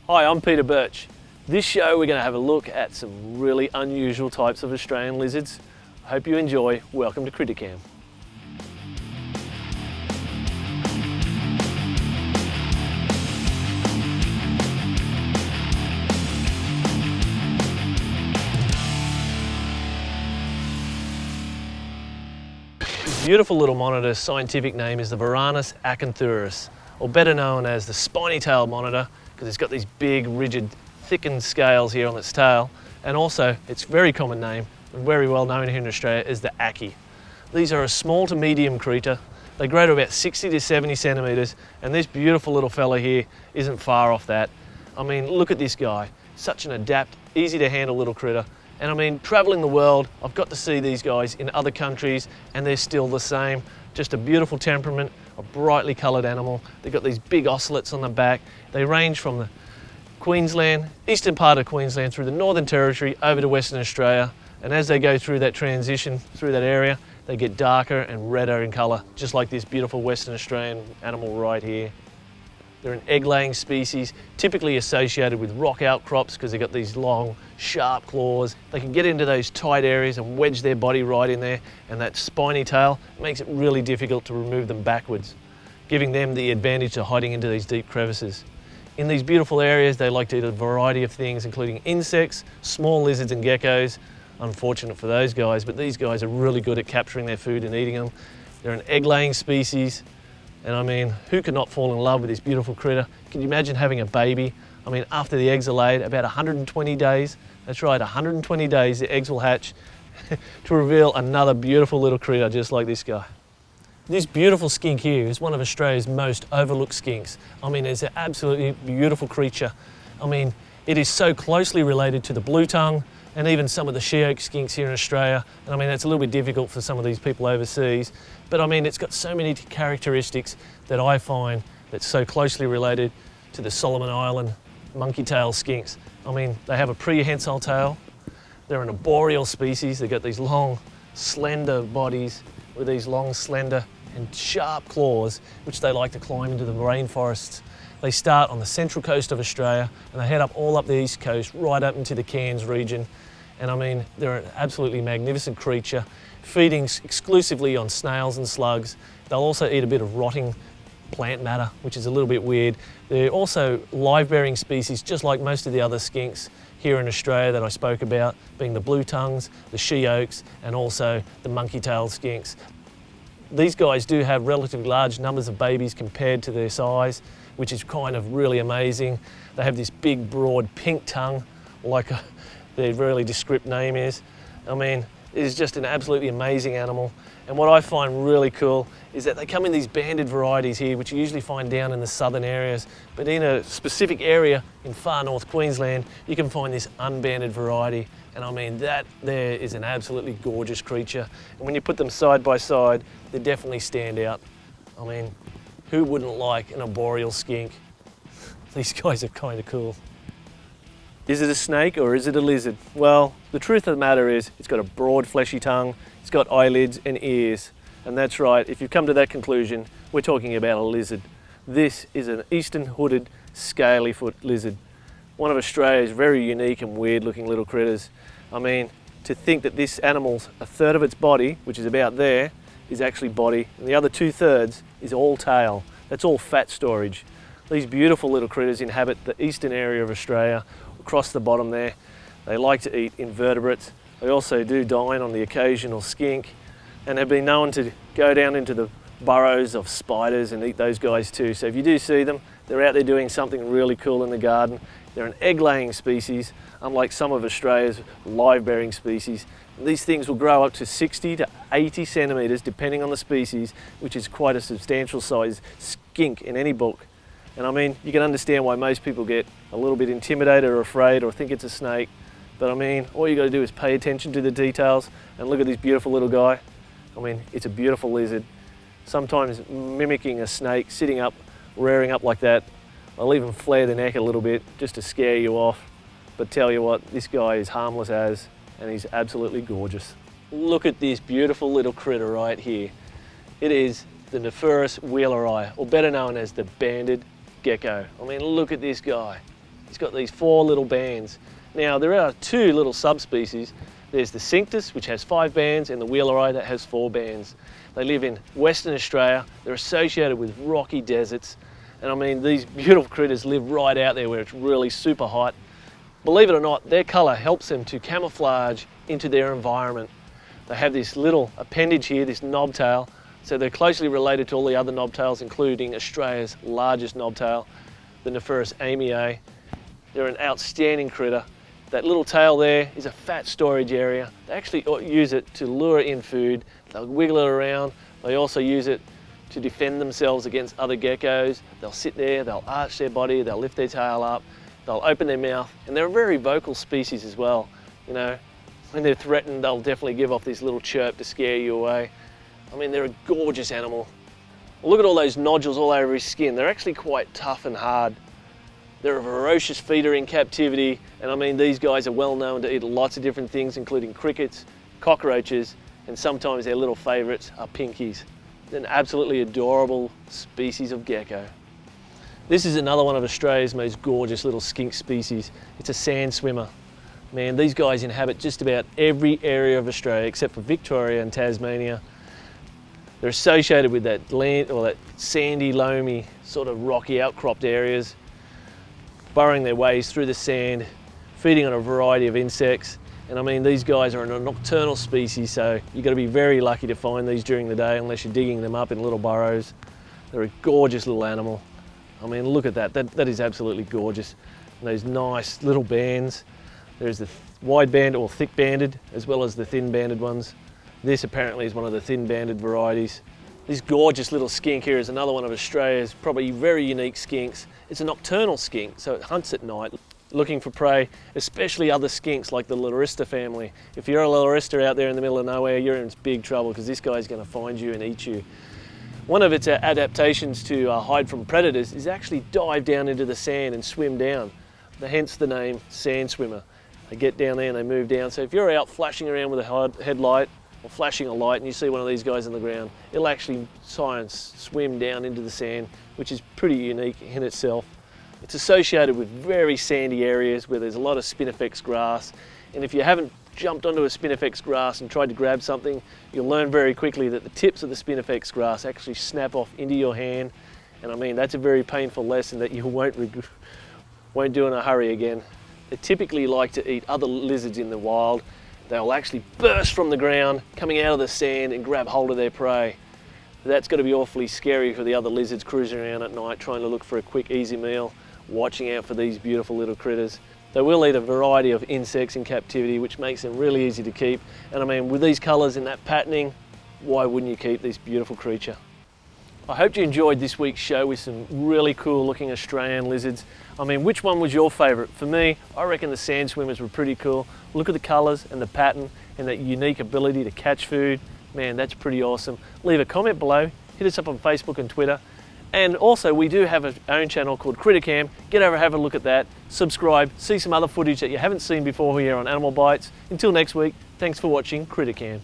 Hi, I'm Peter Birch. This show we're going to have a look at some really unusual types of Australian lizards. I hope you enjoy. Welcome to CrittaCam. This beautiful little monitor's scientific name is the Varanus acanthourus, or better known as the spiny-tailed monitor, because it's got these big, rigid, thickened scales here on its tail, and also its very common name, and very well known here in Australia, is the Aki. These are a small to medium critter. They grow to about 60 to 70 centimetres, and this beautiful little fella here isn't far off that. I mean, look at this guy. Such an adept, easy to handle little critter. And I mean, travelling the world, I've got to see these guys in other countries, and they're still the same. Just a beautiful temperament, a brightly coloured animal. They've got these big ocelots on the back. They range from the Queensland, eastern part of Queensland, through the Northern Territory, over to Western Australia. And as they go through that transition, through that area, they get darker and redder in colour, just like this beautiful Western Australian animal right here. They're an egg-laying species, typically associated with rock outcrops because they've got these long, sharp claws. They can get into those tight areas and wedge their body right in there, and that spiny tail makes it really difficult to remove them backwards, giving them the advantage of hiding into these deep crevices. In these beautiful areas, they like to eat a variety of things, including insects, small lizards and geckos. Unfortunate for those guys, but these guys are really good at capturing their food and eating them. They're an egg-laying species. And I mean, who could not fall in love with this beautiful critter? Can you imagine having a baby? I mean, after the eggs are laid, about 120 days, that's right, 120 days, the eggs will hatch to reveal another beautiful little critter just like this guy. This beautiful skink here is one of Australia's most overlooked skinks. I mean, it's an absolutely beautiful creature. I mean, it is so closely related to the blue tongue and even some of the she-oak skinks here in Australia. And I mean, that's a little bit difficult for some of these people overseas. But I mean, it's got so many characteristics that I find that's so closely related to the Solomon Island monkey-tail skinks. I mean, they have a prehensile tail. They're an arboreal species. They've got these long, slender bodies with these long, slender and sharp claws, which they like to climb into the rainforests. They start on the central coast of Australia and they head up all up the east coast, right up into the Cairns region. And I mean, they're an absolutely magnificent creature, feeding exclusively on snails and slugs. They'll also eat a bit of rotting plant matter, which is a little bit weird. They're also live-bearing species, just like most of the other skinks here in Australia that I spoke about, being the blue tongues, the she-oaks, and also the monkey-tailed skinks. These guys do have relatively large numbers of babies compared to their size, which is kind of really amazing. They have this big, broad, pink tongue, like their really descriptive name is. I mean, it is just an absolutely amazing animal. And what I find really cool is that they come in these banded varieties here, which you usually find down in the southern areas. But in a specific area in far north Queensland, you can find this unbanded variety. And I mean, that there is an absolutely gorgeous creature. And when you put them side by side, they definitely stand out. I mean, who wouldn't like an arboreal skink? These guys are kind of cool. Is it a snake or is it a lizard? Well, the truth of the matter is it's got a broad fleshy tongue, it's got eyelids and ears. And that's right, if you've come to that conclusion, we're talking about a lizard. This is an eastern hooded scaly foot lizard. One of Australia's very unique and weird looking little critters. I mean, to think that this animal's a third of its body, which is about there, is actually body, and the other 2/3 is all tail. That's all fat storage. These beautiful little critters inhabit the eastern area of Australia, across the bottom there. They like to eat invertebrates. They also do dine on the occasional skink, and have been known to go down into the burrows of spiders and eat those guys too. So if you do see them, they're out there doing something really cool in the garden. They're an egg-laying species, unlike some of Australia's live-bearing species. These things will grow up to 60 to 80 centimetres, depending on the species, which is quite a substantial size skink in any book. And I mean, you can understand why most people get a little bit intimidated or afraid or think it's a snake. But I mean, all you got to do is pay attention to the details and look at this beautiful little guy. I mean, it's a beautiful lizard. Sometimes mimicking a snake, sitting up, rearing up like that. I'll even flare the neck a little bit just to scare you off. But tell you what, this guy is harmless as, and he's absolutely gorgeous. Look at this beautiful little critter right here. It is the Nephurus wheeleri, or better known as the banded gecko. I mean, look at this guy. he's got these 4 little bands. Now there are 2 little subspecies. There's the Skinks, which has 5 bands, and the Wheelereye that has 4 bands. They live in Western Australia. They're associated with rocky deserts. And I mean, these beautiful critters live right out there where it's really super hot. Believe it or not, their colour helps them to camouflage into their environment. They have this little appendage here, this knobtail, so they're closely related to all the other knobtails, including Australia's largest knobtail, the Nephurus amii. They're an outstanding critter. That little tail there is a fat storage area. They actually use it to lure in food. They'll wiggle it around. They also use it to defend themselves against other geckos. They'll sit there, they'll arch their body, they'll lift their tail up, they'll open their mouth, and they're a very vocal species as well. You know, when they're threatened, they'll definitely give off this little chirp to scare you away. I mean, they're a gorgeous animal. Look at all those nodules all over his skin. They're actually quite tough and hard. They're a ferocious feeder in captivity, and I mean, these guys are well known to eat lots of different things, including crickets, cockroaches, and sometimes their little favourites are pinkies. They're an absolutely adorable species of gecko. This is another one of Australia's most gorgeous little skink species. It's a sand swimmer. Man, these guys inhabit just about every area of Australia except for Victoria and Tasmania. They're associated with that land, or that sandy, loamy, sort of rocky outcropped areas, burrowing their ways through the sand, feeding on a variety of insects. And I mean, these guys are a nocturnal species, so you've got to be very lucky to find these during the day unless you're digging them up in little burrows. They're a gorgeous little animal. I mean, look at that. That is absolutely gorgeous. And those nice little bands. There's the wide band or thick banded, as well as the thin banded ones. This apparently is one of the thin banded varieties. This gorgeous little skink here is another one of Australia's probably very unique skinks. It's a nocturnal skink, so it hunts at night, looking for prey, especially other skinks like the Larista family. If you're a Larista out there in the middle of nowhere, you're in big trouble because this guy's going to find you and eat you. One of its adaptations to hide from predators is actually dive down into the sand and swim down, hence the name sand swimmer. They get down there and they move down. So if you're out flashing around with a headlight or flashing a light and you see one of these guys on the ground, it'll actually try and swim down into the sand, which is pretty unique in itself. It's associated with very sandy areas where there's a lot of spinifex grass, and if you haven't jumped onto a spinifex grass and tried to grab something, you'll learn very quickly that the tips of the spinifex grass actually snap off into your hand, and I mean, that's a very painful lesson that you won't do in a hurry again. They typically like to eat other lizards in the wild. They'll actually burst from the ground, coming out of the sand, and grab hold of their prey. That's got to be awfully scary for the other lizards cruising around at night trying to look for a quick easy meal, watching out for these beautiful little critters. They will eat a variety of insects in captivity, which makes them really easy to keep. And I mean, with these colours and that patterning, why wouldn't you keep this beautiful creature? I hope you enjoyed this week's show with some really cool looking Australian lizards. I mean, which one was your favourite? For me, I reckon the sand swimmers were pretty cool. Look at the colours and the pattern and that unique ability to catch food. Man, that's pretty awesome. Leave a comment below, hit us up on Facebook and Twitter. And also, we do have our own channel called CrittaCam. Get over, have a look at that, subscribe, see some other footage that you haven't seen before here on Animal Bites. Until next week, thanks for watching CrittaCam.